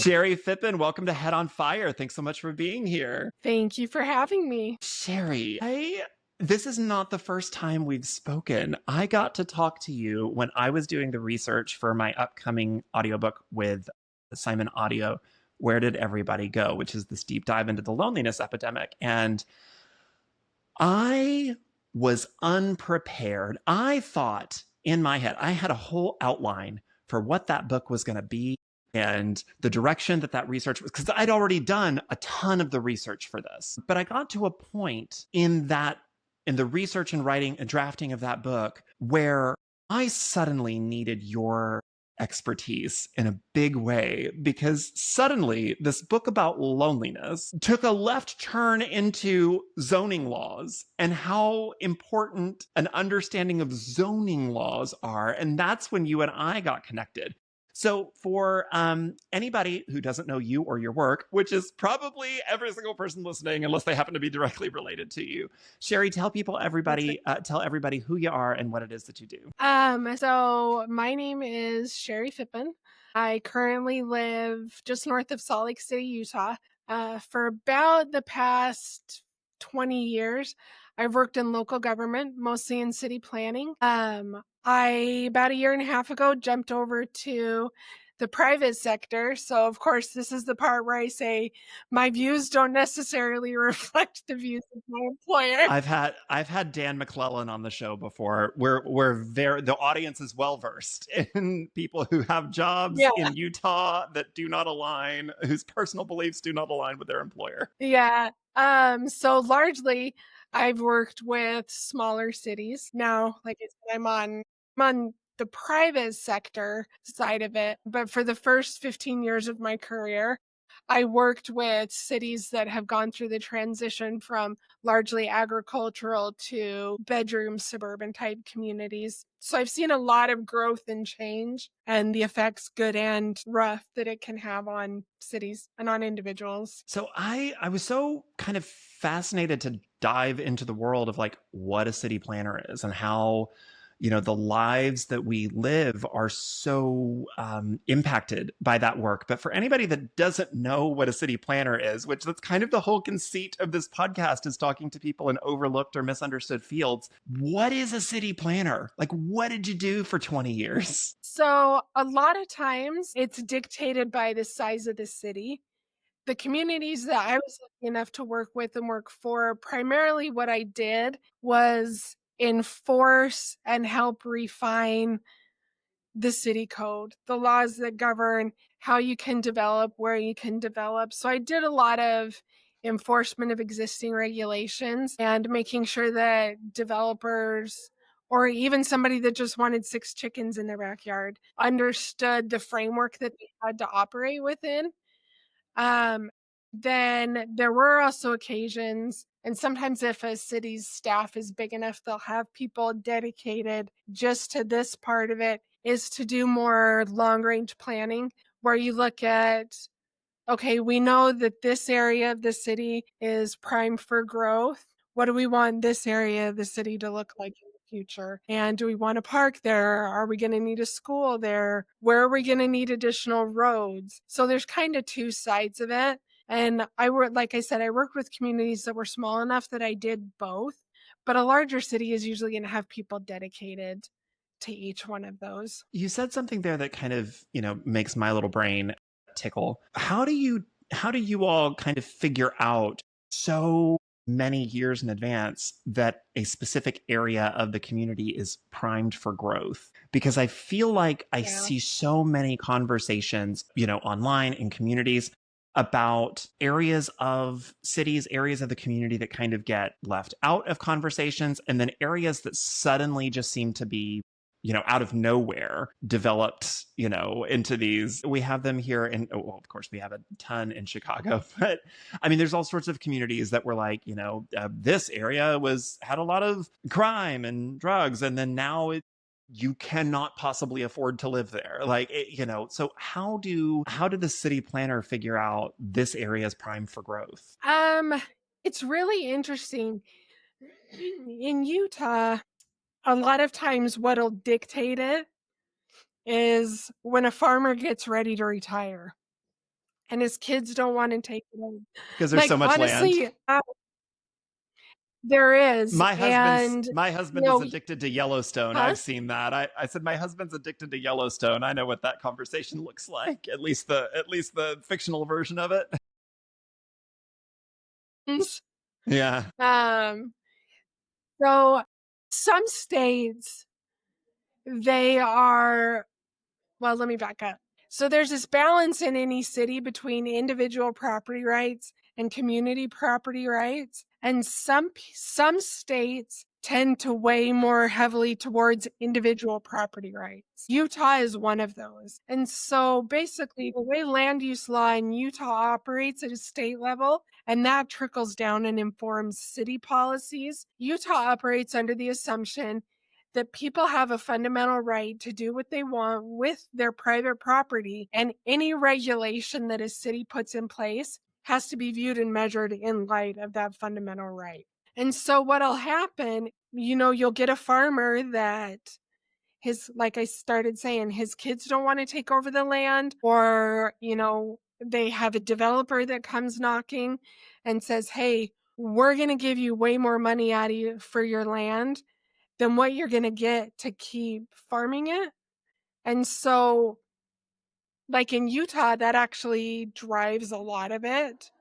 Shari Phippen, welcome to Head on Fire. Thanks so much for being here. Thank you for having me. Shari, this is not the first time we've spoken. I got to talk to you when I was doing the research for my upcoming audiobook with Simon Audio, Where Did Everybody Go?, which is this deep dive into the loneliness epidemic. And I was unprepared. I thought in my head, I had a whole outline for what that book was going to be and the direction that research was, because I'd already done a ton of the research for this. But I got to a point in the research and writing and drafting of that book where I suddenly needed your expertise in a big way, because suddenly this book about loneliness took a left turn into zoning laws and how important an understanding of zoning laws are. And that's when you and I got connected. So for anybody who doesn't know you or your work, which is probably every single person listening, unless they happen to be directly related to you, Shari, tell everybody who you are and what it is that you do. So my name is Shari Phippen. I currently live just north of Salt Lake City, Utah. For about the past 20 years, I've worked in local government, mostly in city planning. I, about a year and a half ago, jumped over to the private sector. So, of course, this is the part where I say my views don't necessarily reflect the views of my employer. I've had Dan McClellan on the show before. The audience is well versed in people who have jobs in Utah that do not align, whose personal beliefs do not align with their employer. Yeah. So largely I've worked with smaller cities. Now, like I said, I'm on the private sector side of it, but for the first 15 years of my career, I worked with cities that have gone through the transition from largely agricultural to bedroom suburban type communities. So I've seen a lot of growth and change and the effects, good and rough, that it can have on cities and on individuals. So I was so kind of fascinated to dive into the world of like what a city planner is and how, the lives that we live are so impacted by that work. But for anybody that doesn't know what a city planner is, which that's kind of the whole conceit of this podcast, is talking to people in overlooked or misunderstood fields. What is a city planner? Like, what did you do for 20 years? So a lot of times it's dictated by the size of the city. The communities that I was lucky enough to work with and work for, primarily what I did was enforce and help refine the city code, the laws that govern how you can develop, where you can develop. So I did a lot of enforcement of existing regulations and making sure that developers or even somebody that just wanted 6 chickens in their backyard understood the framework that they had to operate within. Then there were also occasions, and sometimes if a city's staff is big enough, they'll have people dedicated just to this part of it, is to do more long-range planning, where you look at, okay, we know that this area of the city is prime for growth. What do we want this area of the city to look like in the future? And do we want a park there? Are we going to need a school there? Where are we going to need additional roads? So there's kind of two sides of it. And like I said, I worked with communities that were small enough that I did both. But a larger city is usually going to have people dedicated to each one of those. You said something there that kind of, makes my little brain tickle. How do you all kind of figure out so many years in advance that a specific area of the community is primed for growth? Because I feel like I see so many conversations, online in communities about areas of cities, areas of the community that kind of get left out of conversations, and then areas that suddenly just seem to be out of nowhere developed, into these. We have them here of course we have a ton in Chicago, but I mean, there's all sorts of communities that were like, this area had a lot of crime and drugs. And then now you cannot possibly afford to live there. So how did the city planner figure out this area is prime for growth? It's really interesting. In Utah, a lot of times what'll dictate it is when a farmer gets ready to retire. and his kids don't wanna take it over. because there's Like, so much land. honestly, there is, and, My you husband is know addicted to Yellowstone. Huh? I've seen that. I said my husband's addicted to Yellowstone. I know what that conversation looks like. At least the fictional version of it. Yeah. Um, so some states, they are well, let me back up. So there's this balance in any city between individual property rights and community property rights. And some states tend to weigh more heavily towards individual property rights. Utah is one of those. And so basically the way land use law in Utah operates at a state level, and that trickles down and informs city policies. Utah operates under the assumption that people have a fundamental right to do what they want with their private property, and any regulation that a city puts in place has to be viewed and measured in light of that fundamental right. And so what'll happen, you'll get a farmer that like I started saying, his kids don't want to take over the land, or, they have a developer that comes knocking and says, "Hey, we're going to give you way more money out of you for your land than what you're going to get to keep farming it." And so, like in Utah, that actually drives a lot of it,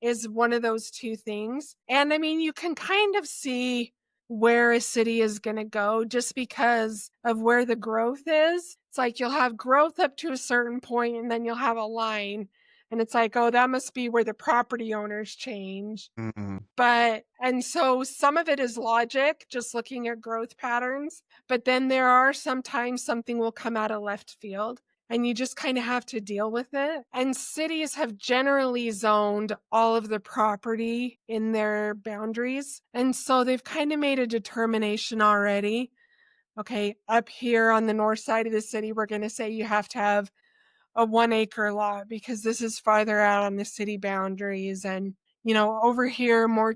is one of those two things. And I mean, you can kind of see where a city is going to go just because of where the growth is. It's like you'll have growth up to a certain point, and then you'll have a line. And it's like, oh, that must be where the property owners change. Mm-mm. And so some of it is logic, just looking at growth patterns. But then there are sometimes something will come out of left field, and you just kind of have to deal with it. And cities have generally zoned all of the property in their boundaries. And so they've kind of made a determination already. Okay, up here on the north side of the city, we're going to say you have to have a 1 acre lot because this is farther out on the city boundaries. And, over here, more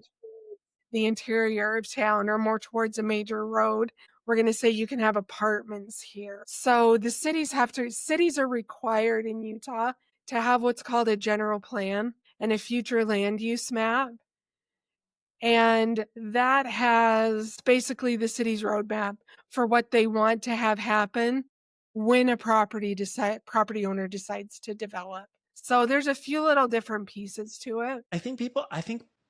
the interior of town or more towards a major road, we're going to say you can have apartments here. So the cities are required in Utah to have what's called a general plan and a future land use map. And that has basically the city's roadmap for what they want to have happen when a property owner decides to develop. So there's a few little different pieces to it. I think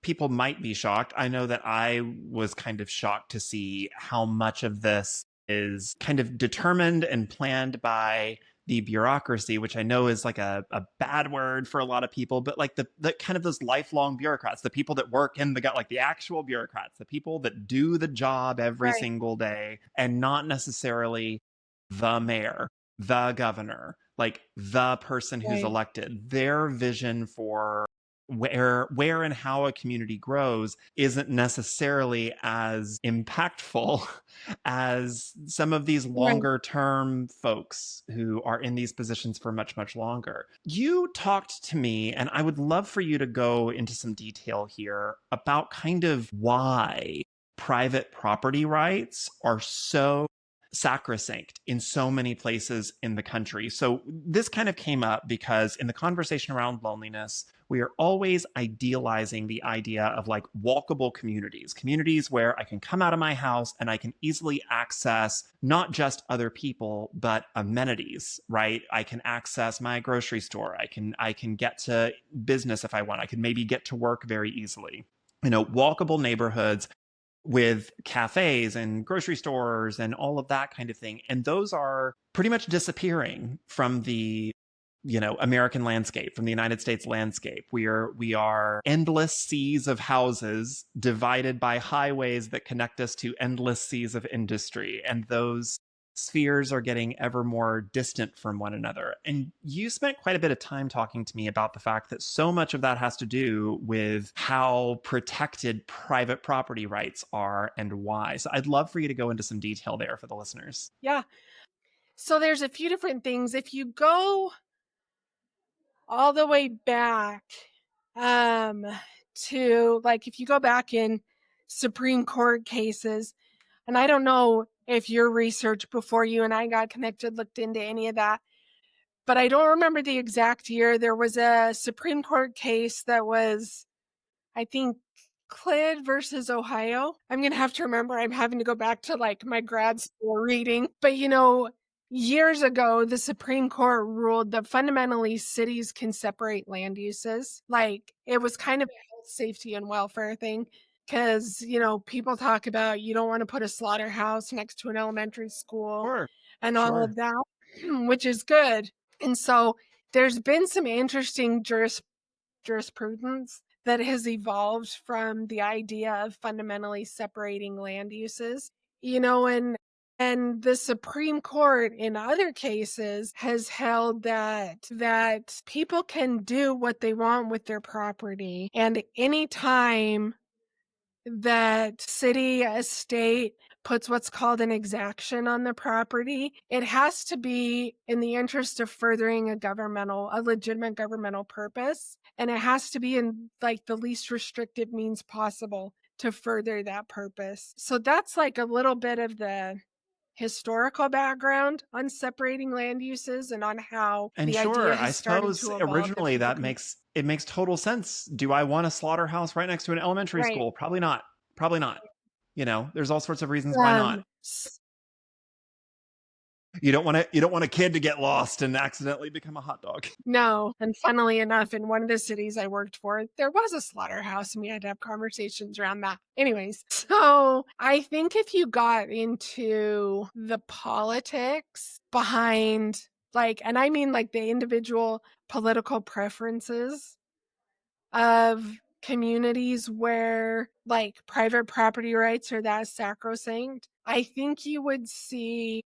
people might be shocked. I know that I was kind of shocked to see how much of this is kind of determined and planned by the bureaucracy, which I know is like a bad word for a lot of people, but like the kind of those lifelong bureaucrats, the people that work in the gut, like the actual bureaucrats, the people that do the job every Right, single day, and not necessarily the mayor, the governor, like the person who's right, elected. Their vision for where and how a community grows isn't necessarily as impactful as some of these right. longer term folks who are in these positions for much longer. You talked to me, and I would love for you to go into some detail here about kind of why private property rights are so sacrosanct in so many places in the country. So this kind of came up because in the conversation around loneliness, we are always idealizing the idea of like walkable communities where I can come out of my house and I can easily access not just other people, but amenities, right? I can access my grocery store. I can get to business if I want. I can maybe get to work very easily. Walkable neighborhoods with cafes and grocery stores and all of that kind of thing. And those are pretty much disappearing from the American landscape, from the United States landscape. We are endless seas of houses divided by highways that connect us to endless seas of industry, and those spheres are getting ever more distant from one another. And you spent quite a bit of time talking to me about the fact that so much of that has to do with how protected private property rights are and why. So I'd love for you to go into some detail there for the listeners. Yeah. So there's a few different things. If you go all the way back, um, to like, if you go back in Supreme Court cases, and I don't know if your research before you and I got connected looked into any of that, but I don't remember the exact year. There was a Supreme Court case that was, I think, Clyde versus Ohio. I'm gonna have to remember. I'm having to go back to like my grad school reading. But years ago, the Supreme Court ruled that fundamentally cities can separate land uses. Like it was kind of a health, safety, and welfare thing. Because, people talk about you don't want to put a slaughterhouse next to an elementary school Sure. and all Sure. of that, which is good. And so there's been some interesting jurisprudence that has evolved from the idea of fundamentally separating land uses, and the Supreme Court in other cases has held that people can do what they want with their property, and anytime that city, a state puts what's called an exaction on the property, it has to be in the interest of furthering a legitimate governmental purpose. And it has to be in like the least restrictive means possible to further that purpose. So that's like a little bit of the historical background on separating land uses and on how And the idea sure, I has started suppose to evolve that originally people that can. makes total sense. Do I want a slaughterhouse right next to an elementary Right. school? Probably not. Probably not. There's all sorts of reasons why not. You don't want a kid to get lost and accidentally become a hot dog. No. And funnily enough, in one of the cities I worked for, there was a slaughterhouse and we had to have conversations around that. Anyways, so I think if you got into the politics behind, like, and I mean like the individual political preferences of communities where like private property rights are that sacrosanct, I think you would see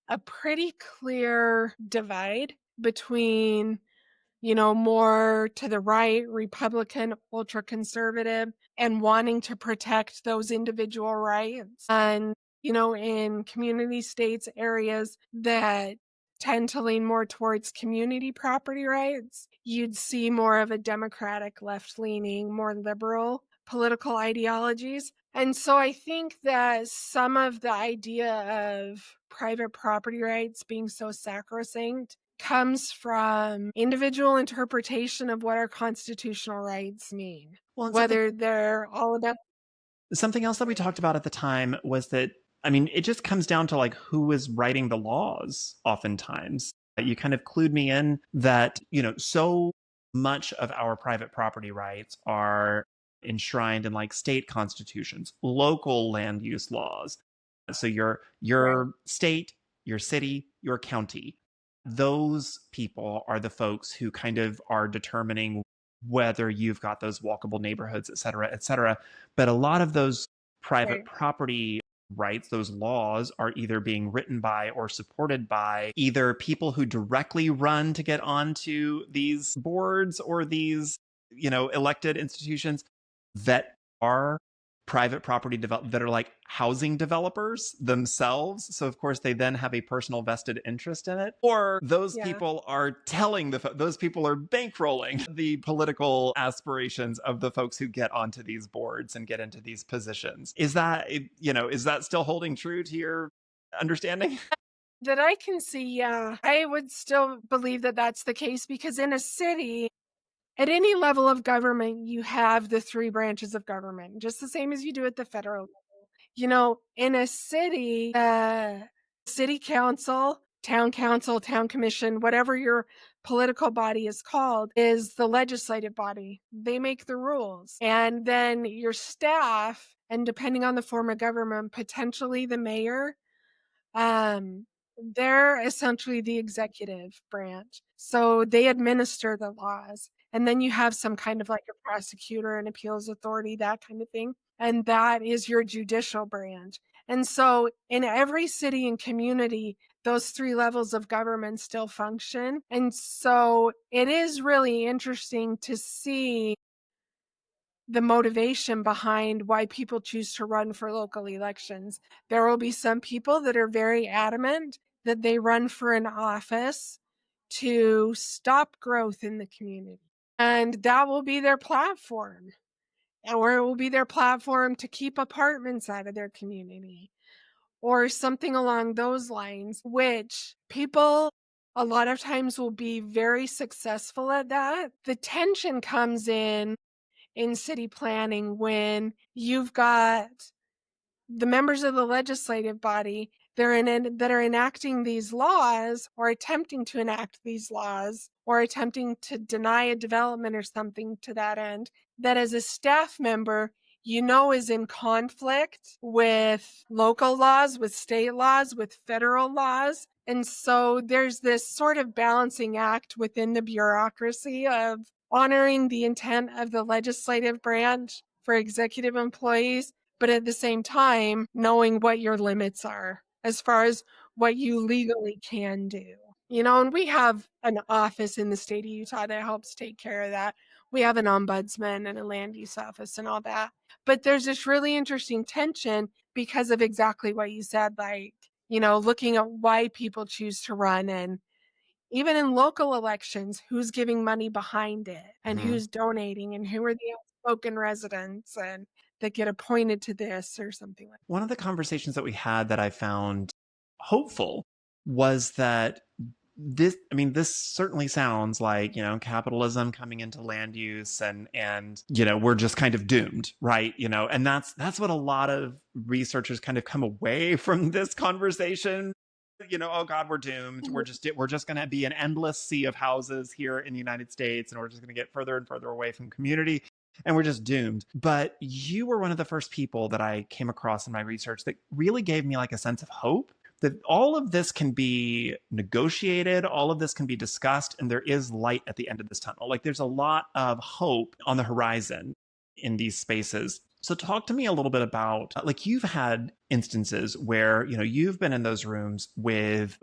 a pretty clear divide between, more to the right, Republican, ultra conservative, and wanting to protect those individual rights. And, in community states, areas that tend to lean more towards community property rights, you'd see more of a Democratic, left leaning, more liberal political ideologies. And so I think that some of the idea of private property rights being so sacrosanct comes from individual interpretation of what our constitutional rights mean, Well, and whether they're all about. something else that we talked about at the time was that, I mean, it just comes down to like who is writing the laws oftentimes. You kind of clued me in that, so much of our private property rights are enshrined in like state constitutions, local land use laws. So Right. your state, your city, your county, those people are the folks who kind of are determining whether you've got those walkable neighborhoods, et cetera, et cetera. But a lot of those private Right. property rights, those laws, are either being written by or supported by either people who directly run to get onto these boards or these, elected institutions that are private property that are like housing developers themselves. So of course they then have a personal vested interest in it. Or those Yeah. people are telling those people are bankrolling the political aspirations of the folks who get onto these boards and get into these positions. Is that still holding true to your understanding? That I can see, yeah. I would still believe that that's the case because in a city, at any level of government, you have the three branches of government, just the same as you do at the federal level. In a city, city council, town commission, whatever your political body is called, is the legislative body. They make the rules. And then your staff, and depending on the form of government, potentially the mayor, um, they're essentially the executive branch. So they administer the laws. And then you have some kind of like a prosecutor and appeals authority, that kind of thing. And that is your judicial branch. And so in every city and community, those three levels of government still function. And so it is really interesting to see the motivation behind why people choose to run for local elections. There will be some people that are very adamant that they run for an office to stop growth in the community. And that will be their platform. Or it will be their platform to keep apartments out of their community or something along those lines, which people a lot of times will be very successful at that. The tension comes in city planning when you've got the members of the legislative body that are enacting these laws or attempting to enact these laws or attempting to deny a development or something to that end, that as a staff member, is in conflict with local laws, with state laws, with federal laws. And so there's this sort of balancing act within the bureaucracy of honoring the intent of the legislative branch for executive employees, but at the same time, knowing what your limits are as far as what you legally can do. And we have an office in the state of Utah that helps take care of that. We have an ombudsman and a land use office and all that. But there's this really interesting tension because of exactly what you said, like, looking at why people choose to run, and even in local elections, who's giving money behind it and Mhm. who's donating and who are the outspoken residents and that get appointed to this or something like One of the conversations that we had that I found hopeful was that this certainly sounds like, capitalism coming into land use, and we're just kind of doomed, right? And that's what a lot of researchers kind of come away from this conversation. Oh God, we're doomed. that. We're just going to be an endless sea of houses here in the United States, and we're just going to get further and further away from community, and we're just doomed. But you were one of the first people that I came across in my research that really gave me like a sense of hope that all of this can be negotiated, all of this can be discussed, and there is light at the end of this tunnel. Like there's a lot of hope on the horizon in these spaces. So talk to me a little bit about, like, you've had instances where, you've been in those rooms with,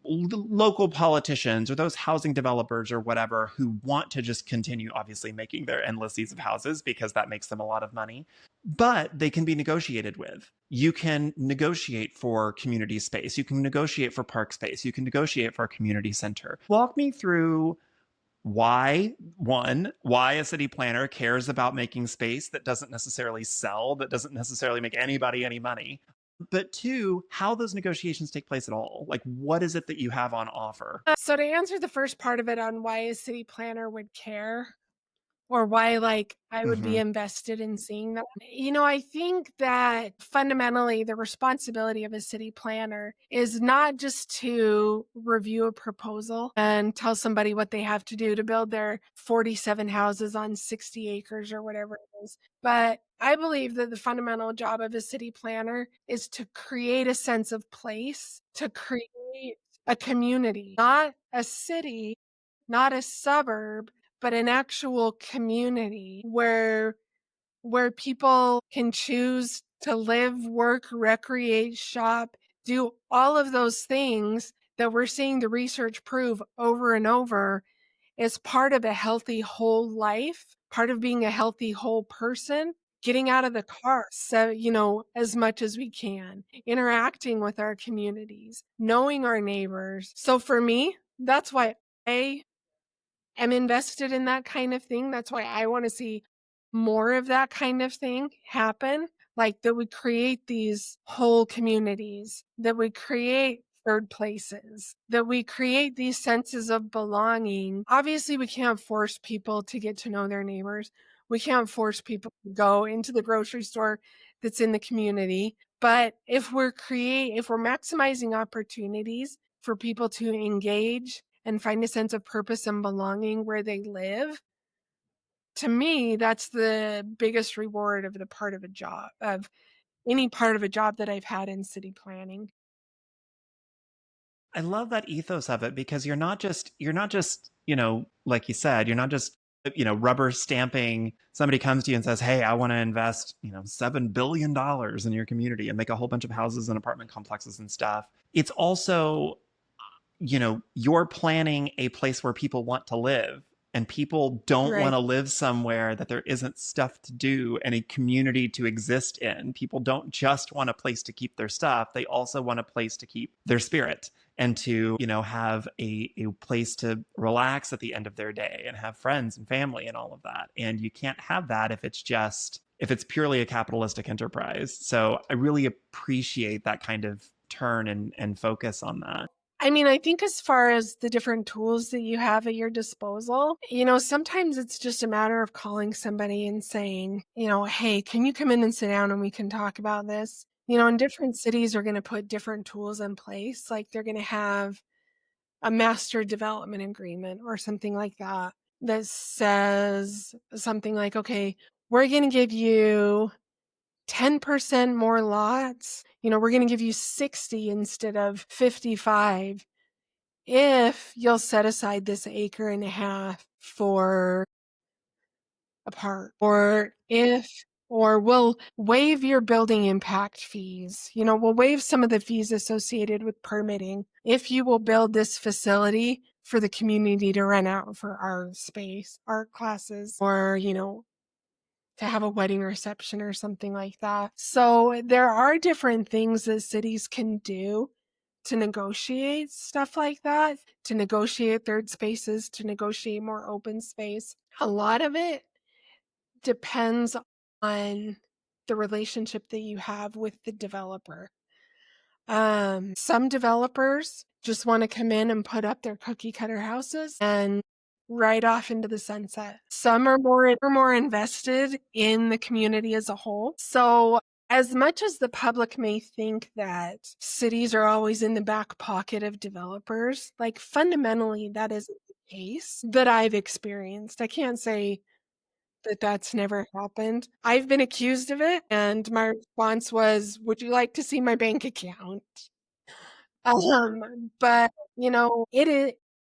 local politicians or those housing developers or whatever who want to just continue obviously making their endless seas of houses because that makes them a lot of money, but they can be negotiated with. You can negotiate for community space. You can negotiate for park space. You can negotiate for a community center. Walk me through why a city planner cares about making space that doesn't necessarily sell, that doesn't necessarily make anybody any money, but two, how those negotiations take place at all. Like, what is it that you have on offer? So to answer the first part of it on why a city planner would care, or why, like, I would be Mm-hmm. invested in seeing that. I think that fundamentally the responsibility of a city planner is not just to review a proposal and tell somebody what they have to do to build their 47 houses on 60 acres or whatever it is. But I believe that the fundamental job of a city planner is to create a sense of place, to create a community, not a city, not a suburb, but an actual community where people can choose to live, work, recreate, shop, do all of those things that we're seeing the research prove over and over is part of a healthy whole life, part of being a healthy whole person, getting out of the car, so, as much as we can, interacting with our communities, knowing our neighbors. So for me, that's why I am invested in that kind of thing. That's why I want to see more of that kind of thing happen. Like that we create these whole communities, that we create third places, that we create these senses of belonging. Obviously, we can't force people to get to know their neighbors. We can't force people to go into the grocery store that's in the community. But if we're maximizing opportunities for people to engage and find a sense of purpose and belonging where they live, to me, that's the biggest reward of any part of a job that I've had in city planning. I love that ethos of it because you're not just, like you said, you're not just, rubber stamping. Somebody comes to you and says, "Hey, I want to invest, $7 billion in your community and make a whole bunch of houses and apartment complexes and stuff." It's also, you're planning a place where people want to live, and people don't want Right. to live somewhere that there isn't stuff to do and a community to exist in. People don't just want a place to keep their stuff, they also want a place to keep their spirit and to, have a place to relax at the end of their day and have friends and family and all of that. And you can't have that if it's purely a capitalistic enterprise. So I really appreciate that kind of turn and focus on that. I mean, I think as far as the different tools that you have at your disposal, sometimes it's just a matter of calling somebody and saying, hey, can you come in and sit down and we can talk about this? And different cities are going to put different tools in place. Like they're going to have a master development agreement or something like that that says something like, okay, we're going to give you 10% more lots. We're going to give you 60 instead of 55 if you'll set aside this acre and a half for a park, or we'll waive your building impact fees. We'll waive some of the fees associated with permitting if you will build this facility for the community to rent out for our space, art classes, or, to have a wedding reception or something like that. So there are different things that cities can do to negotiate stuff like that, to negotiate third spaces, to negotiate more open space. A lot of it depends on the relationship that you have with the developer. Some developers just want to come in and put up their cookie cutter houses and right off into the sunset. Some are more invested in the community as a whole. So as much as the public may think that cities are always in the back pocket of developers, like fundamentally that isn't the case that I've experienced. I can't say that that's never happened. I've been accused of it, and my response was, would you like to see my bank account? But it is,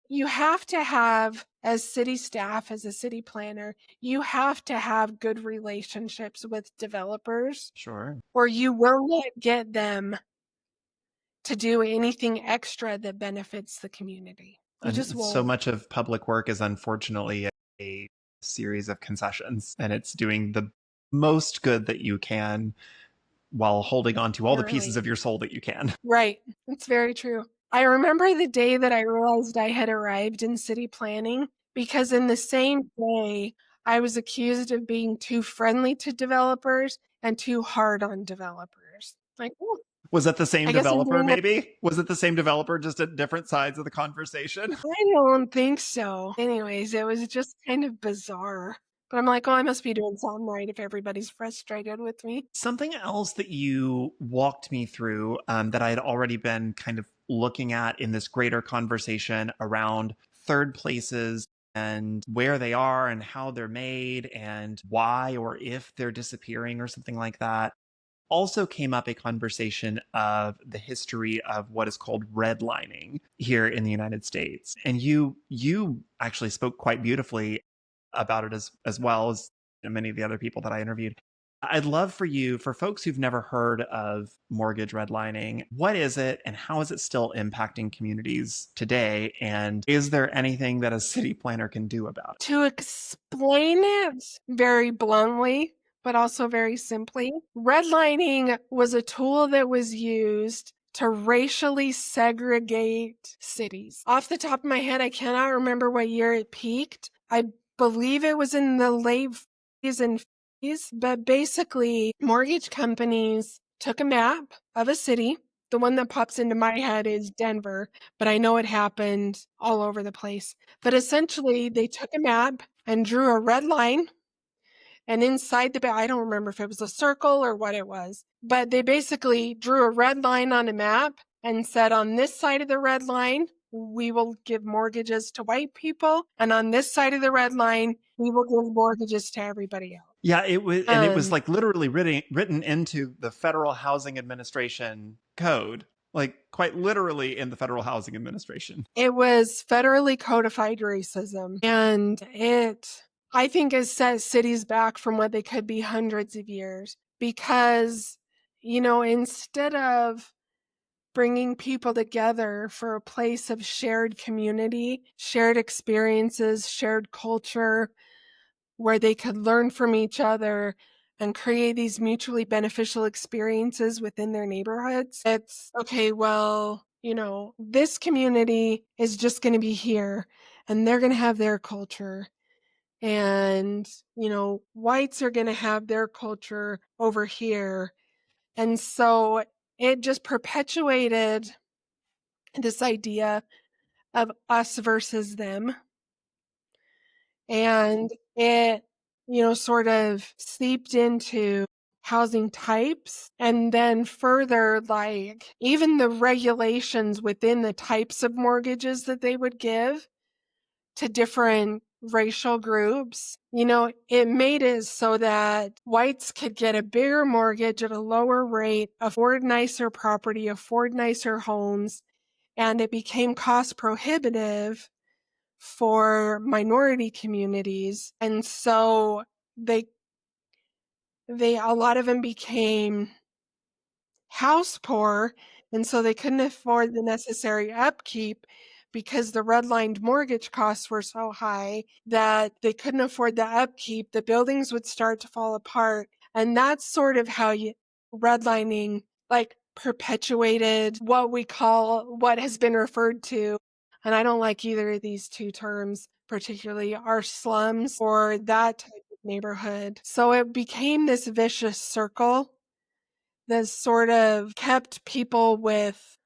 you have to have, as city staff, as a city planner, you have to have good relationships with developers, Sure. or you will not get them to do anything extra that benefits the community. You just And so won't. much of public work is unfortunately a series of concessions, and it's doing the most good that you can while holding on to all the pieces Apparently. of your soul that you can. Right. It's very true. I remember the day that I realized I had arrived in city planning, because in the same day, I was accused of being too friendly to developers and too hard on developers. Like, oh, Was it the same I guess I'm developer, doing that. maybe? Was it the same developer, just at different sides of the conversation? I don't think so. Anyways, it was just kind of bizarre. But I'm like, oh, I must be doing something right if everybody's frustrated with me. Something else that you walked me through that I had already been kind of looking at in this greater conversation around third places and where they are and how they're made and why or if they're disappearing or something like that. Also came up a conversation of the history of what is called redlining here in the United States. And you actually spoke quite beautifully about it as well as many of the other people that I interviewed. I'd love for you, for folks who've never heard of mortgage redlining, what is it and how is it still impacting communities today? And is there anything that a city planner can do about it? To explain it very bluntly, but also very simply, redlining was a tool that was used to racially segregate cities. Off the top of my head, I cannot remember what year it peaked. I believe it was in the late 40s and 50s, but basically, mortgage companies took a map of a city. The one that pops into my head is Denver, but I know it happened all over the place. But essentially, they took a map and drew a red line, and inside the I don't remember if it was a circle or what it was, but they basically drew a red line on a map and said, on this side of the red line, we will give mortgages to white people, and on this side of the red line, we will give mortgages to everybody else. Yeah, it was Um, like literally written into the Federal Housing Administration code, like quite literally in the Federal Housing Administration. It was federally codified racism, and I think, has set cities back from what they could be hundreds of years, because, instead of bringing people together for a place of shared community, shared experiences, shared culture, where they could learn from each other and create these mutually beneficial experiences within their neighborhoods. It's okay, well, this community is just going to be here and they're going to have their culture. And, whites are going to have their culture over here. And so it just perpetuated this idea of us versus them. And it, sort of seeped into housing types. And then further, like even the regulations within the types of mortgages that they would give to different racial groups, it made it so that whites could get a bigger mortgage at a lower rate, afford nicer property, afford nicer homes, and it became cost prohibitive for minority communities. And so they a lot of them became house poor, and so they couldn't afford the necessary upkeep because the redlined mortgage costs were so high that they couldn't afford the upkeep. The buildings would start to fall apart, and that's sort of how redlining like perpetuated what has been referred to, and I don't like either of these two terms particularly, are slums or that type of neighborhood. So it became this vicious circle that sort of kept people with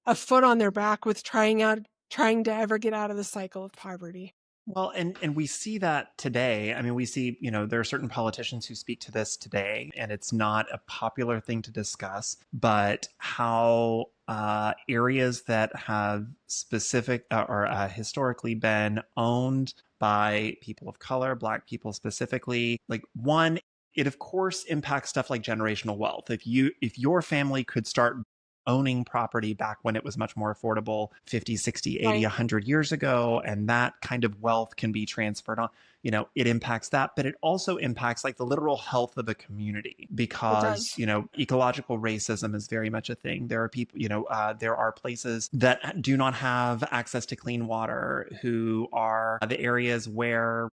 a foot on their back with trying to ever get out of the cycle of poverty. Well, and we see that today. I mean, we see, there are certain politicians who speak to this today, and it's not a popular thing to discuss, but how areas that have specific or historically been owned by people of color, Black people specifically, like one, it of course impacts stuff like generational wealth. If your family could start owning property back when it was much more affordable 50, 60, 80, Right. 100 years ago, and that kind of wealth can be transferred on, it impacts that, but it also impacts like the literal health of a community It because, does. ecological racism is very much a thing. There are people, there are places that do not have access to clean water, who are the areas where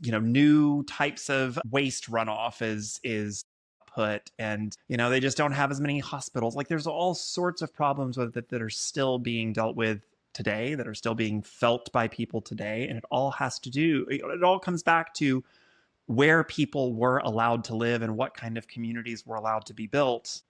new types of waste runoff is put, and they just don't have as many hospitals. Like there's all sorts of problems with it that are still being dealt with today, that are still being felt by people today, and it all comes back to where people were allowed to live and what kind of communities were allowed to be built,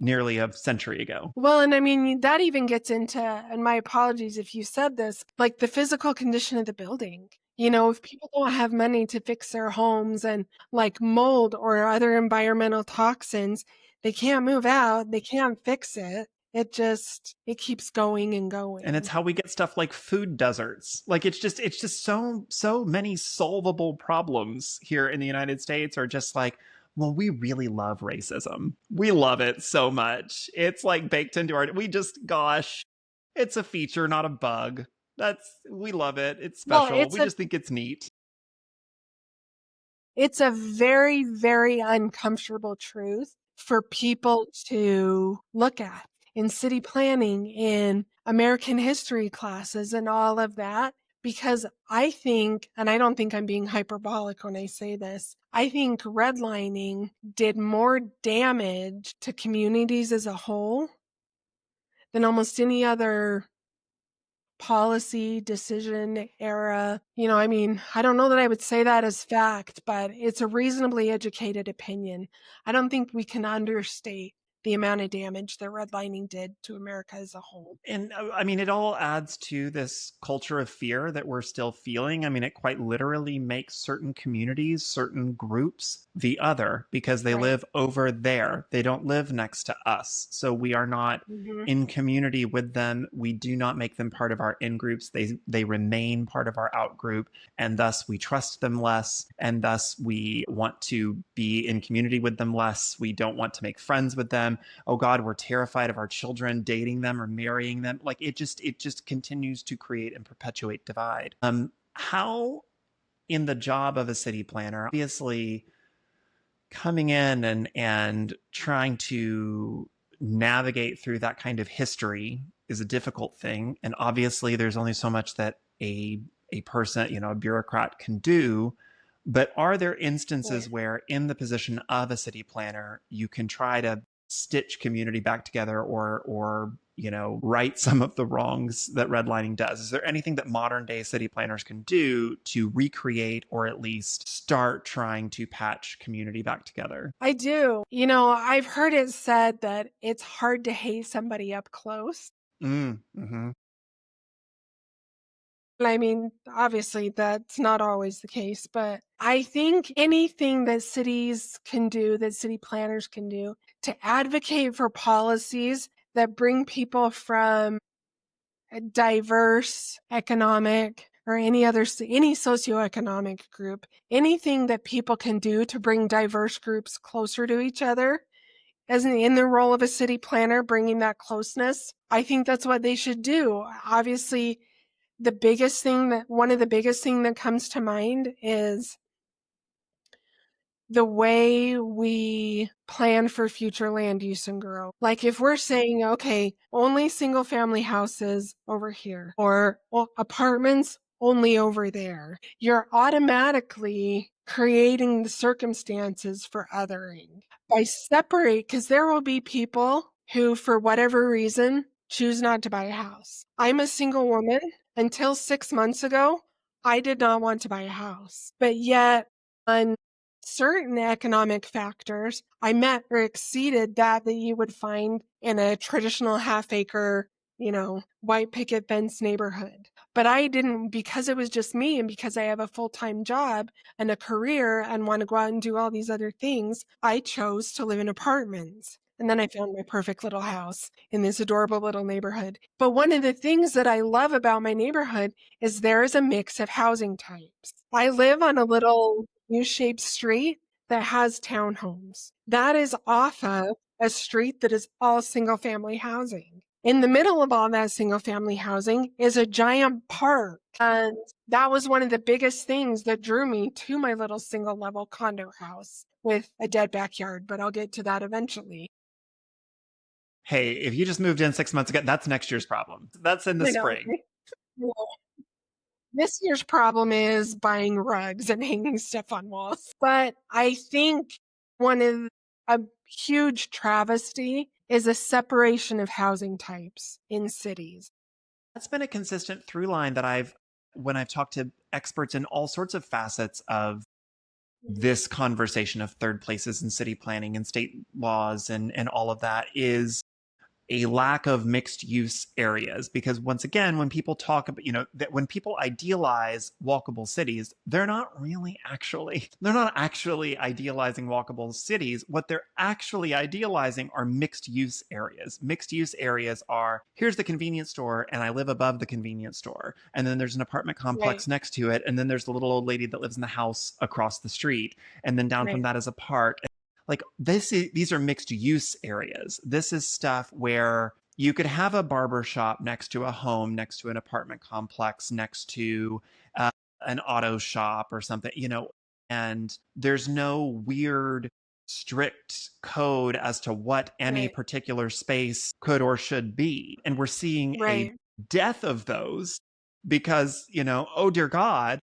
nearly a century ago. Well, and I mean, that even gets into, and my apologies if you said this, like the physical condition of the building. If people don't have money to fix their homes and like mold or other environmental toxins, they can't move out, they can't fix it. It keeps going and And it's going. how we get stuff like food deserts. Like it's just so many solvable problems here in the United States are just like, well, we really love racism. We love it so much. It's like baked into our, gosh, it's a feature, not a bug. We love it. It's Well, special. We just think it's neat. it's a very, very uncomfortable truth for people to look at in city planning, in American history classes, and all of that. Because I think, and I don't think I'm being hyperbolic when I say this, I think redlining did more damage to communities as a whole than almost any other policy decision era. I mean, I don't know that I would say that as fact, but it's a reasonably educated opinion. I don't think we can understate the amount of damage that redlining did to America as a whole. And I mean, it all adds to this culture of fear that we're still feeling. I mean, it quite literally makes certain communities, certain groups, the other because they Right. live over there. They don't live next to us. So we are not Hmm. in community with them. We do not make them part of our in groups. They remain part of our out group, and thus we trust them less, and thus we want to be in community with them less. We don't want to make friends with them. Oh God, we're terrified of our children dating them or marrying them. Like it just continues to create and perpetuate divide. How in the job of a city planner, obviously coming in and trying to navigate through that kind of history is a difficult thing. And obviously there's only so much that a person, a bureaucrat can do. But are there instances Right. where in the position of a city planner, you can try to stitch community back together or right some of the wrongs that redlining does? Is there anything that modern day city planners can do to recreate or at least start trying to patch community back together? I do. I've heard it said that it's hard to hate somebody up close. Mm-hmm. I mean, obviously, that's not always the case, but I think anything that cities can do, that city planners can do to advocate for policies that bring people from a diverse economic or any socioeconomic group, anything that people can do to bring diverse groups closer to each other as in the role of a city planner, bringing that closeness, I think that's what they should do. Obviously, one of the biggest thing that comes to mind is the way we plan for future land use and growth. Like if we're saying, okay, only single family houses over here or apartments only over there, you're automatically creating the circumstances for othering by because there will be people who, for whatever reason, choose not to buy a house. I'm a single woman. Until 6 months ago, I did not want to buy a house, but yet on certain economic factors, I met or exceeded that you would find in a traditional half-acre, white picket fence neighborhood. But I didn't, because it was just me and because I have a full-time job and a career and want to go out and do all these other things, I chose to live in apartments. And then I found my perfect little house in this adorable little neighborhood. But one of the things that I love about my neighborhood is there is a mix of housing types. I live on a little U-shaped street that has townhomes. That is off of a street that is all single family housing. In the middle of all that single family housing is a giant park. And that was one of the biggest things that drew me to my little single level condo house with a dead backyard, but I'll get to that eventually. Hey, if you just moved in 6 months ago, that's next year's problem. That's in the I know. spring. This year's problem is buying rugs and hanging stuff on walls. But I think one of a huge travesty is a separation of housing types in cities. That's been a consistent through line that when I've talked to experts in all sorts of facets of this conversation of third places in city planning and state laws and all of that, is a lack of mixed use areas. Because once again, when people talk about, that when people idealize walkable cities, they're not actually idealizing walkable cities. What they're actually idealizing are mixed use areas. Mixed use areas are, here's the convenience store and I live above the convenience store, and then there's an apartment complex Right, next to it, and then there's the little old lady that lives in the house across the street, and then down from right, that is a park. Like these are mixed use areas. This is stuff where you could have a barber shop next to a home, next to an apartment complex, next to an auto shop or something, and there's no weird strict code as to what any right, particular space could or should be. And we're seeing a right. death of those because, oh dear God,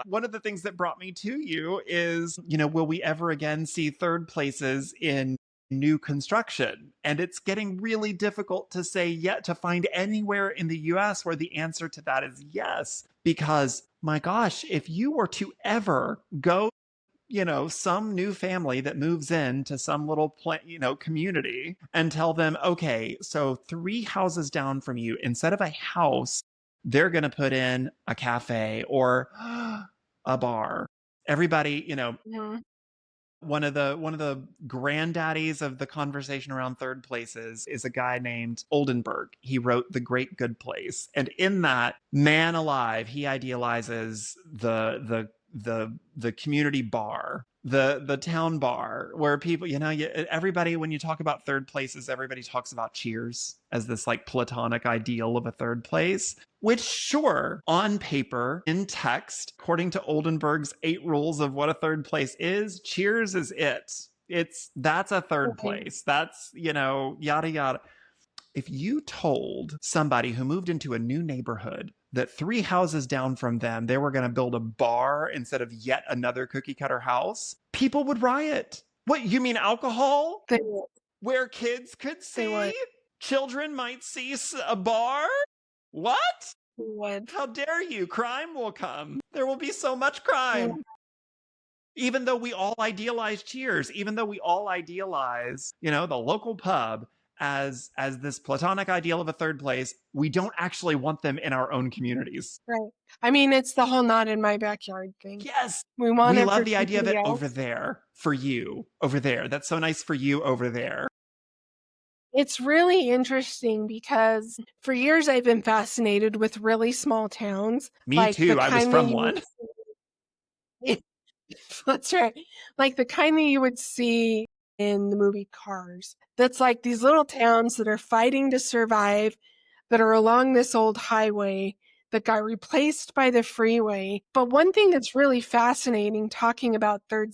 one of the things that brought me to you is, will we ever again see third places in new construction? And it's getting really difficult to say yet to find anywhere in the US where the answer to that is yes. Because my gosh, if you were to ever go, some new family that moves into some little community and tell them, okay, so 3 houses down from you, instead of a house, they're going to put in a cafe or a bar. Everybody, Mhm. one of the granddaddies of the conversation around third places is a guy named Oldenburg. He wrote The Great Good Place, and in that, man alive, he idealizes the community bar, the town bar, where people, everybody, when you talk about third places, everybody talks about Cheers as this like platonic ideal of a third place, which, sure, on paper, in text, according to Oldenburg's 8 rules of what a third place is, Cheers is it. That's a third Right. place. That's, yada yada. If you told somebody who moved into a new neighborhood that 3 houses down from them, they were going to build a bar instead of yet another cookie cutter house, people would riot. What, you mean alcohol? They would. Where kids could They see? would. Children might see a bar? What? They would. How dare you? Crime will come. There will be so much crime. Yeah. Even though we all idealize Cheers, even though we all idealize, the local pub, as this platonic ideal of a third place, we don't actually want them in our own communities. Right. I mean, it's the whole not in my backyard thing. Yes, We want we it love for the idea of somebody it over else. there for you, over there. That's so nice for you over there. It's really interesting because for years I've been fascinated with really small towns, Me like the too. I was kind that from you would one. see. That's right. Like the kind that you would see in the movie Cars. That's like these little towns that are fighting to survive, that are along this old highway that got replaced by the freeway. But one thing that's really fascinating talking about third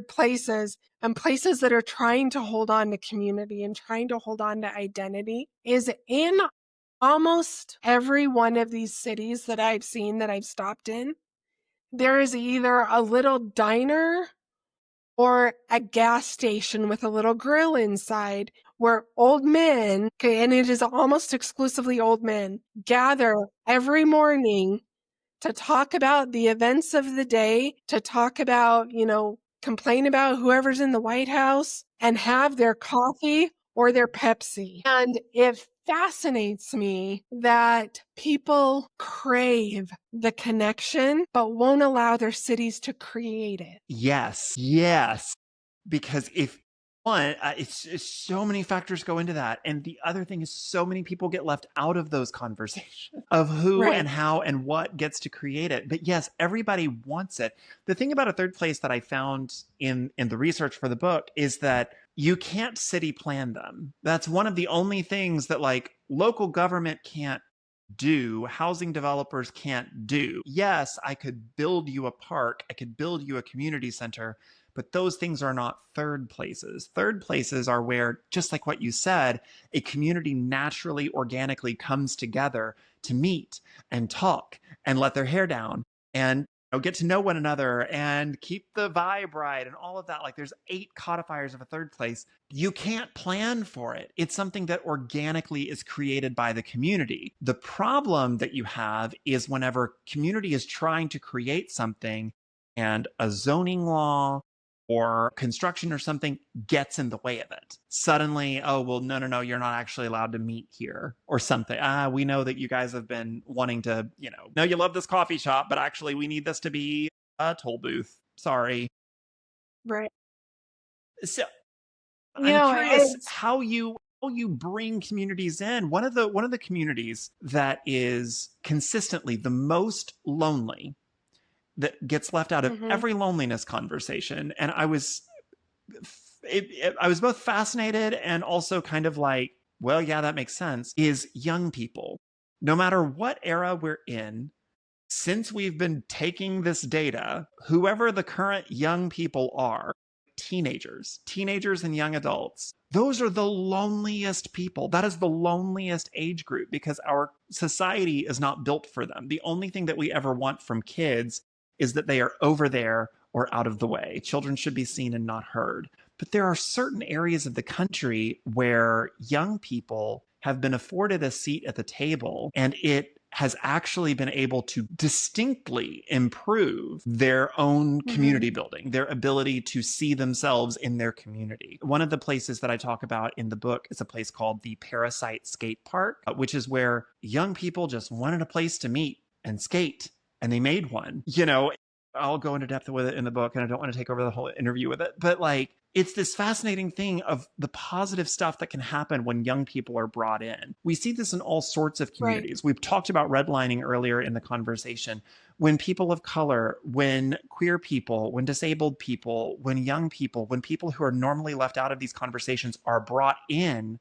places, and places that are trying to hold on to community and trying to hold on to identity is in almost every one of these cities that I've seen that I've stopped in, there is either a little diner or a gas station with a little grill inside where old men, okay, and it is almost exclusively old men, gather every morning to talk about the events of the day, to talk about, complain about whoever's in the White House, and have their coffee or their Pepsi. And it fascinates me that people crave the connection, but won't allow their cities to create it. Yes, yes. Because if one, it's so many factors go into that, and the other thing is so many people get left out of those conversations of who Right. and how and what gets to create it. But yes, everybody wants it. The thing about a third place that I found in the research for the book is that you can't city plan them. That's one of the only things that like local government can't do, housing developers can't do. Yes, I could build you a park, I could build you a community center, but those things are not third places. Third places are where, just like what you said, a community naturally, organically comes together to meet and talk and let their hair down and get to know one another and keep the vibe right and all of that. Like there's 8 codifiers of a third place. You can't plan for it. It's something that organically is created by the community. The problem that you have is whenever community is trying to create something and a zoning law or construction or something gets in the way of it. Suddenly, oh, well, no, no, no, you're not actually allowed to meet here or something. We know that you guys have been wanting to, no, you love this coffee shop, but actually we need this to be a toll booth. Sorry. Right. So You I'm know, curious it's, how you bring communities in. One of the communities that is consistently the most lonely, that gets left out of mhm. every loneliness conversation, and I was both fascinated and also kind of like, well, yeah, that makes sense, is young people. No matter what era we're in, since we've been taking this data, whoever the current young people are, teenagers and young adults, those are the loneliest people. That is the loneliest age group because our society is not built for them. The only thing that we ever want from kids is that they are over there or out of the way. Children should be seen and not heard. But there are certain areas of the country where young people have been afforded a seat at the table, and it has actually been able to distinctly improve their own Mhm. community building, their ability to see themselves in their community. One of the places that I talk about in the book is a place called the Parasite Skate Park, which is where young people just wanted a place to meet and skate, and they made one. I'll go into depth with it in the book, and I don't want to take over the whole interview with it, but like, it's this fascinating thing of the positive stuff that can happen when young people are brought in. We see this in all sorts of Right. communities. We've talked about redlining earlier in the conversation. When people of color, when queer people, when disabled people, when young people, when people who are normally left out of these conversations are brought in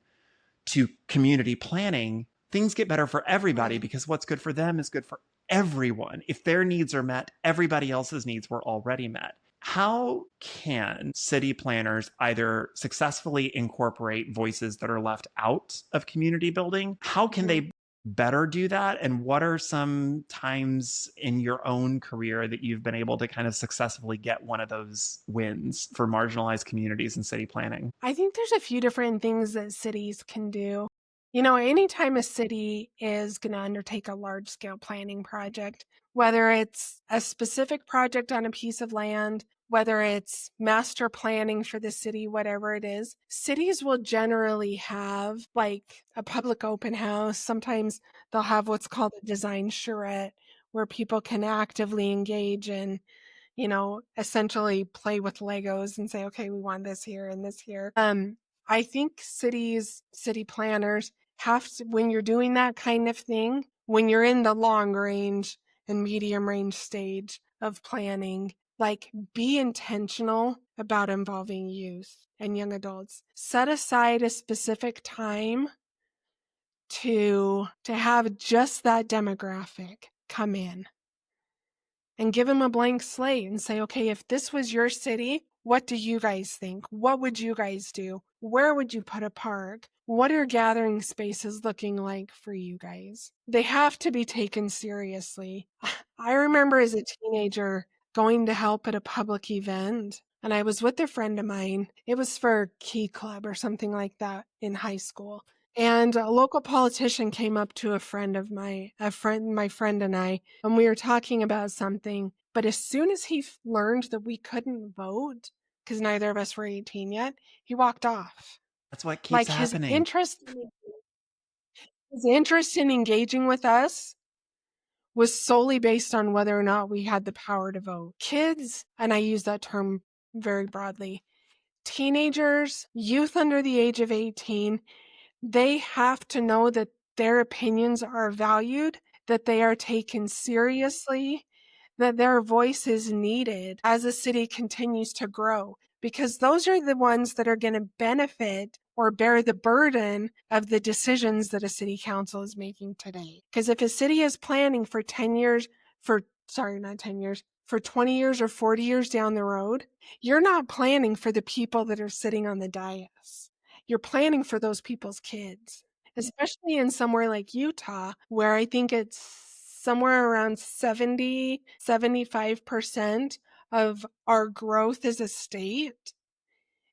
to community planning, things get better for everybody Right. because what's good for them is good for everyone. If their needs are met, everybody else's needs were already met. How can city planners either successfully incorporate voices that are left out of community building? How can Mhm. they better do that? And what are some times in your own career that you've been able to kind of successfully get one of those wins for marginalized communities in city planning? I think there's a few different things that cities can do. Anytime a city is going to undertake a large scale planning project, whether it's a specific project on a piece of land whether it's master planning for the city, whatever it is, cities will generally have like a public open house. Sometimes they'll have what's called a design charrette where people can actively engage in, essentially play with Legos and say, okay, we want this here and this here. I think city planners have to, when you're doing that kind of thing, when you're in the long range and medium range stage of planning, like be intentional about involving youth and young adults. Set aside a specific time to have just that demographic come in and give them a blank slate and say, okay, if this was your city, what do you guys think? What would you guys do? Where would you put a park? What are gathering spaces looking like for you guys? They have to be taken seriously. I remember as a teenager going to help at a public event, and I was with a friend of mine. It was for Key Club or something like that in high school. And a local politician came up to my friend and I, and we were talking about something. But as soon as he learned that we couldn't vote, because neither of us were 18 yet, he walked off. That's what keeps Like happening. his interest in engaging with us was solely based on whether or not we had the power to vote. Kids, and I use that term very broadly, teenagers, youth under the age of 18, they have to know that their opinions are valued, that they are taken seriously, that their voice is needed as a city continues to grow, because those are the ones that are going to benefit or bear the burden of the decisions that a city council is making today. Because if a city is planning for 10 years, not 10 years, for 20 years or 40 years down the road, you're not planning for the people that are sitting on the dais. You're planning for those people's kids, especially in somewhere like Utah, where I think it's somewhere around 75% of our growth as a state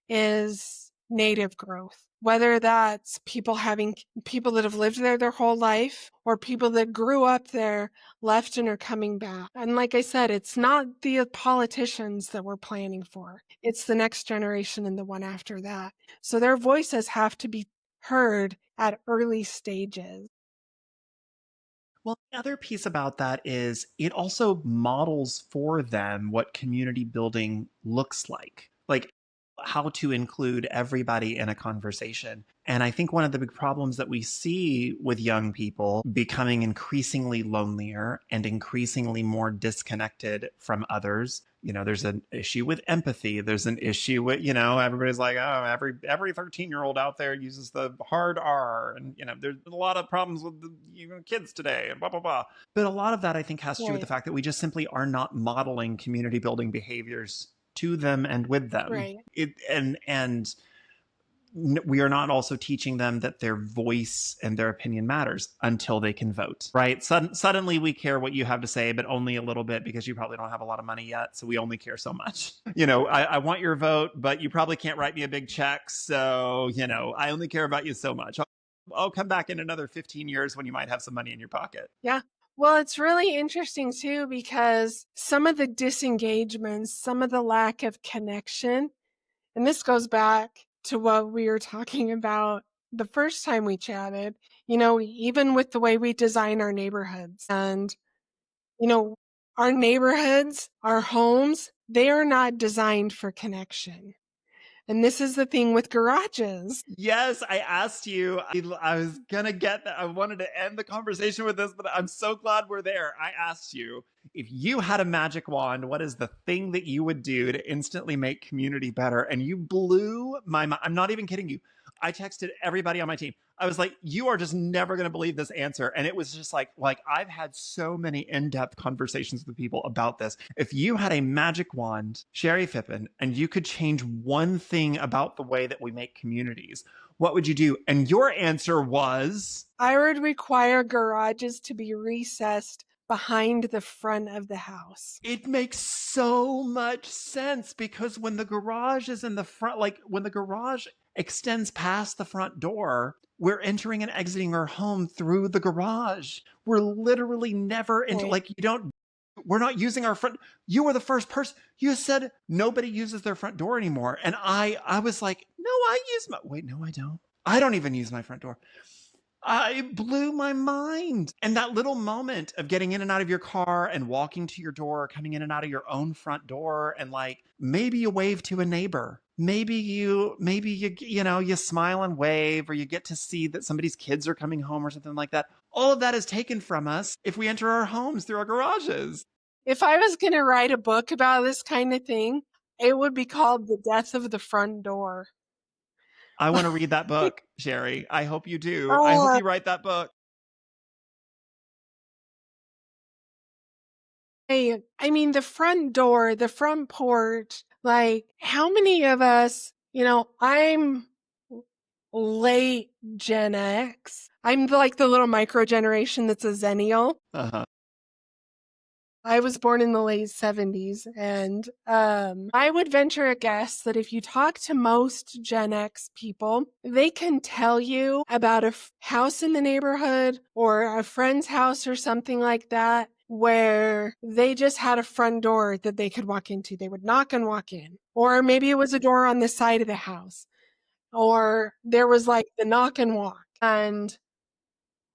is native growth. Whether that's people that have lived there their whole life or people that grew up there, left and are coming back. And like I said, it's not the politicians that we're planning for. It's the next generation and the one after that. So their voices have to be heard at early stages. Well, the other piece about that is it also models for them what community building looks like. Like how to include everybody in a conversation. And I think one of the big problems that we see with young people becoming increasingly lonelier and increasingly more disconnected from others. There's an issue with empathy. There's an issue with, everybody's like, oh, every 13-year-old out there uses the hard R. And, there's a lot of problems with the kids today and blah, blah, blah. But a lot of that, I think, has to do with the fact that we just simply are not modeling community building behaviors to them and with them. Right. And we are not also teaching them that their voice and their opinion matters until they can vote, right? Suddenly we care what you have to say, but only a little bit because you probably don't have a lot of money yet. So we only care so much. I want your vote, but you probably can't write me a big check. So, I only care about you so much. I'll come back in another 15 years when you might have some money in your pocket. Yeah. Well, it's really interesting too, because some of the disengagements, some of the lack of connection, and this goes back to what we were talking about the first time we chatted, even with the way we design our neighborhoods and, our neighborhoods, our homes, they are not designed for connection. And this is the thing with garages. Yes, I asked you. I was going to get that. I wanted to end the conversation with this, but I'm so glad we're there. I asked you, if you had a magic wand, what is the thing that you would do to instantly make community better? And you blew my mind. I'm not even kidding you. I texted everybody on my team. I was like, you are just never going to believe this answer. And it was just like I've had so many in-depth conversations with people about this. If you had a magic wand, Shari Phippen, and you could change one thing about the way that we make communities, what would you do? And your answer was? I would require garages to be recessed behind the front of the house. It makes so much sense, because when the garage is in the front, like when the garage extends past the front door, we're entering and exiting our home through the garage. We're literally never into, like, you don't We're not using our front. You were the first person. You said nobody uses their front door anymore. And I was like, no, I use my, wait, no, I don't. I don't even use my front door. It blew my mind. And that little moment of getting in and out of your car and walking to your door, coming in and out of your own front door, and like maybe you wave to a neighbor. You smile and wave, or you get to see that somebody's kids are coming home or something like that. All of that is taken from us if we enter our homes through our garages. If I was going to write a book about this kind of thing, it would be called The Death of the Front Door. I want to read that book, Shari. I hope you do. I hope Uh, you write that book. I mean, the front door, the front porch, like how many of us, I'm late Gen X. I'm like the little micro generation that's a Zennial. Uh-huh. I was born in the late 70s, and I would venture a guess that if you talk to most Gen X people, they can tell you about a house in the neighborhood or a friend's house or something like that where they just had a front door that they could walk into. They would knock and walk in. Or maybe it was a door on the side of the house. Or there was like the knock and walk. And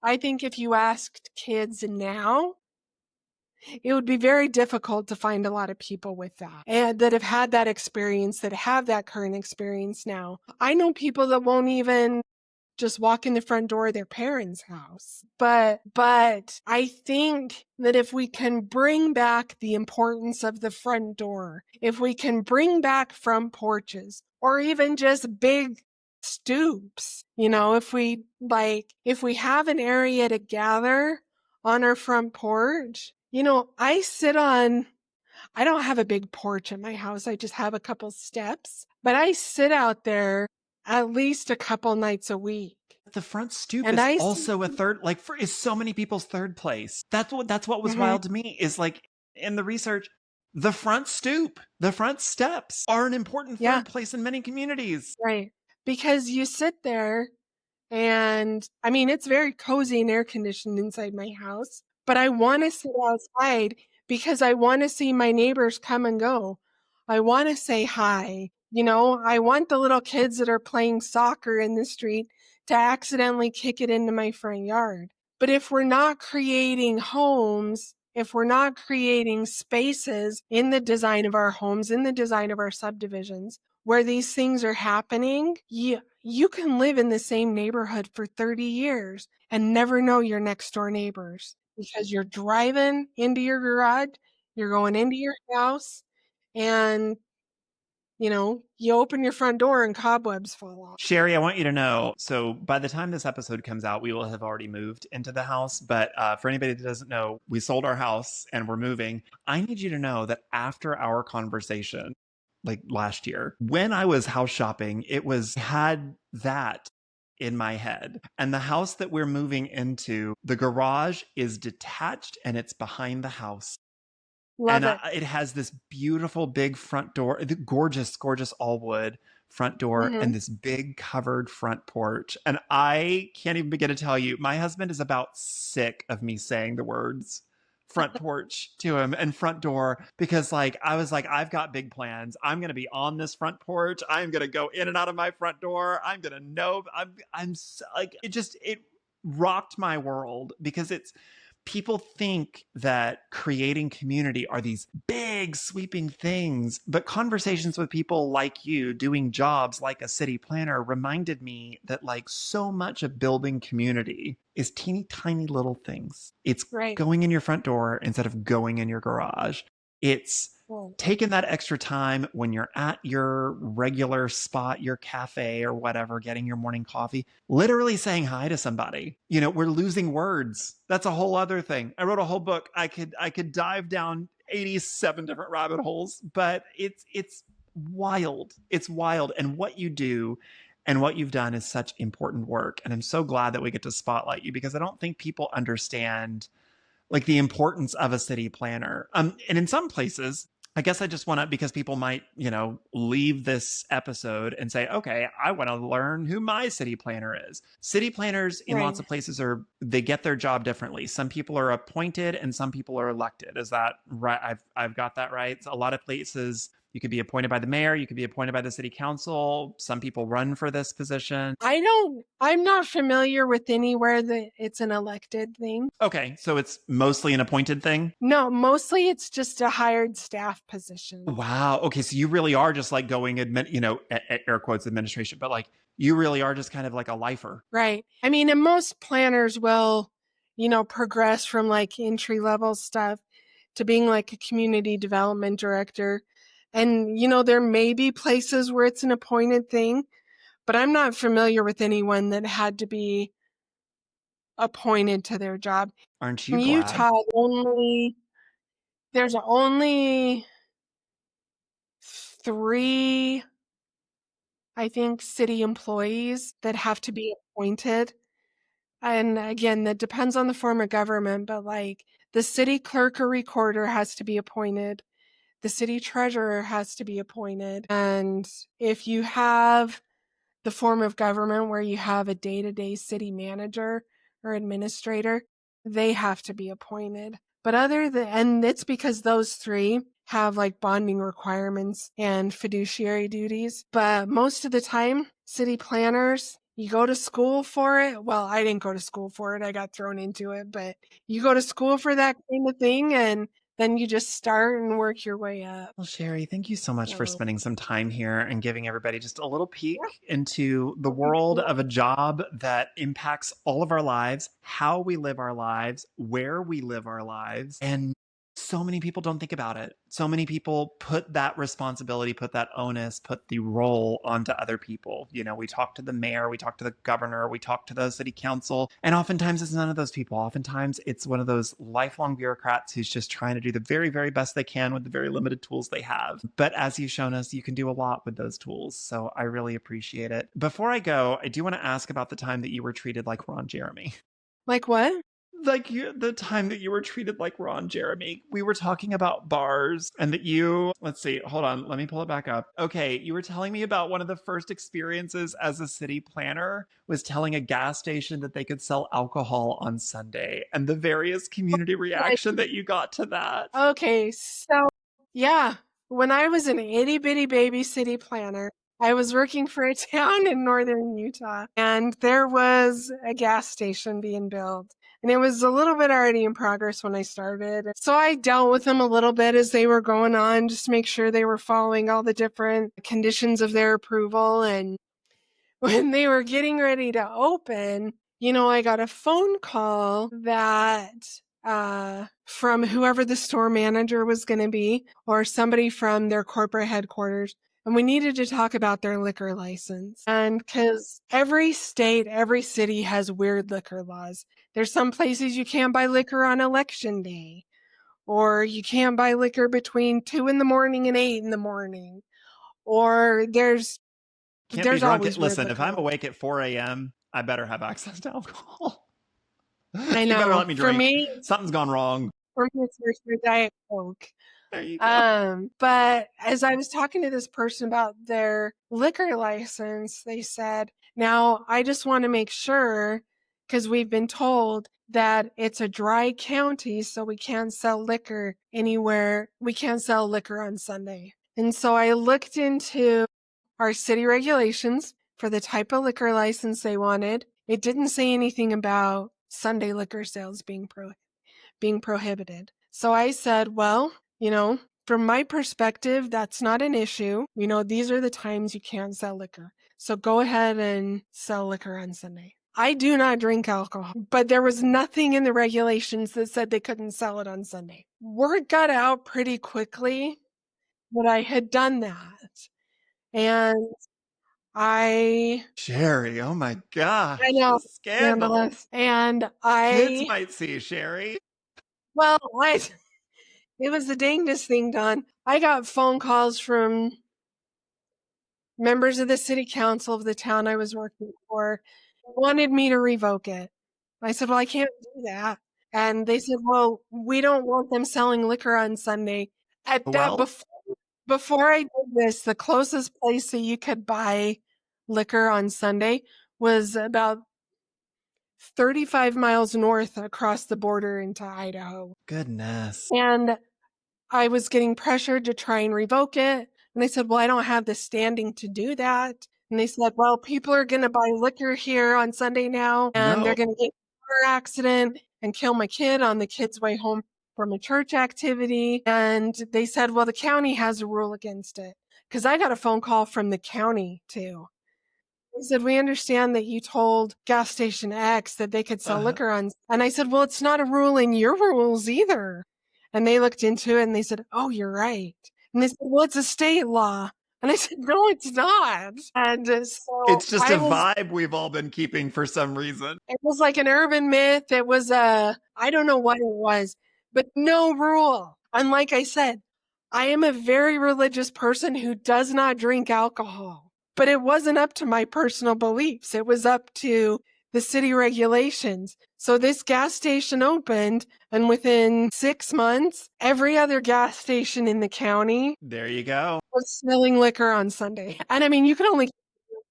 I think if you asked kids now, it would be very difficult to find a lot of people with that and that have had that experience, that have that current experience now. I know people that won't even just walk in the front door of their parents' house. But I think that if we can bring back the importance of the front door, if we can bring back front porches or even just big stoops, if we have an area to gather on our front porch, I don't have a big porch in my house. I just have a couple steps, but I sit out there at least a couple nights a week. The front stoop And is I also a third, like is so many people's third place. That's what was wild to me is like in the research, the front stoop, the front steps are an important third place in many communities. Right. Because you sit there and I mean, it's very cozy and air conditioned inside my house, but I want to sit outside because I want to see my neighbors come and go. I want to say hi. I want the little kids that are playing soccer in the street to accidentally kick it into my front yard. But if we're not creating homes, if we're not creating spaces in the design of our homes, in the design of our subdivisions, where these things are happening, you can live in the same neighborhood for 30 years and never know your next door neighbors because you're driving into your garage, you're going into your house, and you open your front door and cobwebs fall off. Shari, I want you to know, so by the time this episode comes out, we will have already moved into the house. But for anybody that doesn't know, we sold our house and we're moving. I need you to know that after our conversation, like last year, when I was house shopping, had that in my head. And the house that we're moving into, the garage is detached and it's behind the house. Love it. It has this beautiful big front door, the gorgeous, gorgeous all wood front door, and this big covered front porch. And I can't even begin to tell you, my husband is about sick of me saying the words front porch to him and front door because I was like, I've got big plans. I'm going to be on this front porch. I'm going to go in and out of my front door. I'm going to know. I'm so, like, it rocked my world because people think that creating community are these big sweeping things, but conversations with people like you doing jobs like a city planner reminded me that so much of building community is teeny tiny little things. It's going in your front door instead of going in your garage. It's taking that extra time when you're at your regular spot, your cafe or whatever, getting your morning coffee, literally saying hi to somebody. We're losing words. That's a whole other thing. I wrote a whole book. I could dive down 87 different rabbit holes, but it's wild. It's wild. And what you do and what you've done is such important work. And I'm so glad that we get to spotlight you because I don't think people understand the importance of a city planner. And in some places, I guess I just want to, because people might, leave this episode and say, okay, I want to learn who my city planner is. City planners in lots Right. of places they get their job differently. Some people are appointed and some people are elected. Is that right? I've got that right. A lot of places you could be appointed by the mayor, you could be appointed by the city council. Some people run for this position. I'm not familiar with anywhere that it's an elected thing. Okay, so it's mostly an appointed thing. No, mostly it's just a hired staff position. Wow. Okay, so you really are just like going air quotes administration, but like you really are just kind of like a lifer. Right. I mean, and most planners will, progress from like entry level stuff to being like a community development director. And, there may be places where it's an appointed thing, but I'm not familiar with anyone that had to be appointed to their job. Aren't you In glad? Utah, there's only 3, I think, city employees that have to be appointed. And again, that depends on the form of government, but like the city clerk or recorder has to be appointed. The city treasurer has to be appointed. And if you have the form of government where you have a day-to-day city manager or administrator, they have to be appointed. But and it's because those 3 have like bonding requirements and fiduciary duties. But most of the time, city planners, you go to school for it. Well, I didn't go to school for it. I got thrown into it, but you go to school for that kind of thing and then you just start and work your way up. Well, Shari, thank you so much for So, spending some time here and giving everybody just a little yeah, peek into the that'd be world cool. of a job that impacts all of our lives, how we live our lives, where we live our lives. And so many people don't think about it. So many people put that responsibility, put that onus, put the role onto other people. We talk to the mayor, we talk to the governor, we talk to the city council, and oftentimes it's none of those people. Oftentimes it's one of those lifelong bureaucrats who's just trying to do the very, very best they can with the very limited tools they have. But as you've shown us, you can do a lot with those tools. So I really appreciate it. Before I go, I do want to ask about the time that you were treated like Ron Jeremy. Like what? The time that you were treated like Ron Jeremy. We were talking about bars and that let's see, hold on, let me pull it back up. Okay, you were telling me about one of the first experiences as a city planner was telling a gas station that they could sell alcohol on Sunday and the various community reaction that you got to that. Okay, so yeah, when I was an itty bitty baby city planner, I was working for a town in northern Utah, and there was a gas station being built. And it was a little bit already in progress when I started. So I dealt with them a little bit as they were going on, just to make sure they were following all the different conditions of their approval. And when they were getting ready to open, I got a phone call that from whoever the store manager was going to be or somebody from their corporate headquarters. And we needed to talk about their liquor license. And because every state, every city has weird liquor laws. There's some places you can't buy liquor on election day, or you can't buy liquor between 2 in the morning and 8 in the morning, or Can't be there's drunk. always weird Listen, if liquor I'm laws. awake at 4 a.m., I better have access to alcohol. I You better know. let me drink. Something's gone wrong. For me, it's for Diet Coke. There you go. But as I was talking to this person about their liquor license, they said, now I just want to make sure, because we've been told that it's a dry county, so we can't sell liquor anywhere. We can't sell liquor on Sunday. And so I looked into our city regulations for the type of liquor license they wanted. It didn't say anything about Sunday liquor sales being prohibited. So I said, well, from my perspective, that's not an issue. These are the times you can't sell liquor. So go ahead and sell liquor on Sunday. I do not drink alcohol, but there was nothing in the regulations that said they couldn't sell it on Sunday. Word got out pretty quickly that I had done that. And I Shari, oh my I gosh, know, the scandal. scandalous. And Kids might see, Shari. well, it was the dangest thing done. I got phone calls from members of the city council of the town I was working for, wanted me to revoke it. I said, well, I can't do that. And they said, well, we don't want them selling liquor on Sunday. At that Well, before I did this, the closest place that you could buy liquor on Sunday was about 35 miles north across the border into Idaho. goodness. And I was getting pressured to try and revoke it. And they said, well, I don't have the standing to do that. And they said, well, people are going to buy liquor here on Sunday now, and they're No. going to get in a car accident and kill my kid on the kid's way home from a church activity. And they said, well, the county has a rule against it. Because I got a phone call from the county too. They said, we understand that you told gas station X that they could sell Uh, liquor on. And I said, well, it's not a rule in your rules either. And they looked into it and they said, oh, you're right. And they said, well, it's a state law. And I said, no, it's not. And so it's just a vibe we've all been keeping for some reason. it was like an urban myth. It was I don't know what it was, but no rule. And like I said, I am a very religious person who does not drink alcohol, but it wasn't up to my personal beliefs. It was up to the city regulations. So this gas station opened, and within 6 months, every other gas station in the county There you go. was selling liquor on Sunday. And I mean, you can only,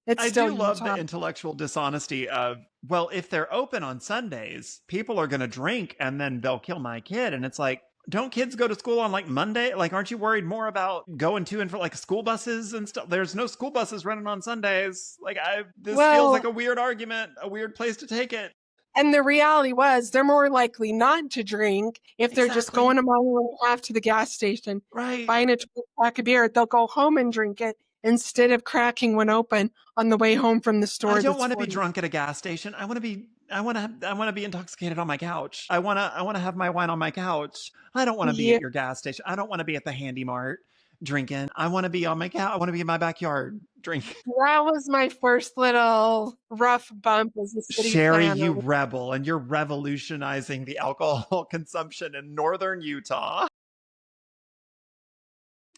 it's I still do love Utah. the intellectual dishonesty of, well, if they're open on Sundays, people are going to drink and then they'll kill my kid. And it's like, don't kids go to school on like Monday? Like, aren't you worried more about going to and for like school buses and stuff? There's no school buses running on Sundays. Like, this feels like Well, a weird argument, a weird place to take it. and the reality was they're more likely not to drink if they're just Exactly. going a mile and a half to the gas station, Right. buying a 12-pack of beer. They'll go home and drink it instead of cracking one open on the way home from the store. I don't That's want to be 40. drunk at a gas station. I want to be intoxicated on my couch. I want to have my wine on my couch. I don't want to be Yeah, at your gas station. I don't want to be at the Handy Mart drinking. I want to be on my couch. I want to be in my backyard drinking. that was my first little rough bump as a city Sherry, planner. you rebel, and you're revolutionizing the alcohol consumption in northern Utah.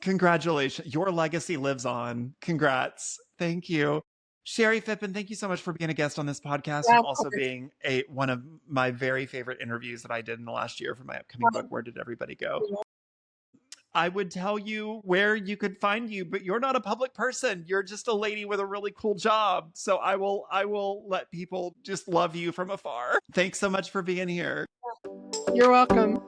Congratulations. Your legacy lives on. Congrats. Thank you. Sherry Phippen, thank you so much for being a guest on this podcast Yeah, and of also course. being one of my very favorite interviews that I did in the last year for my upcoming book, Where Did Everybody Go? I would tell you where you could find you, but you're not a public person. You're just a lady with a really cool job. So I will let people just love you from afar. Thanks so much for being here. You're welcome.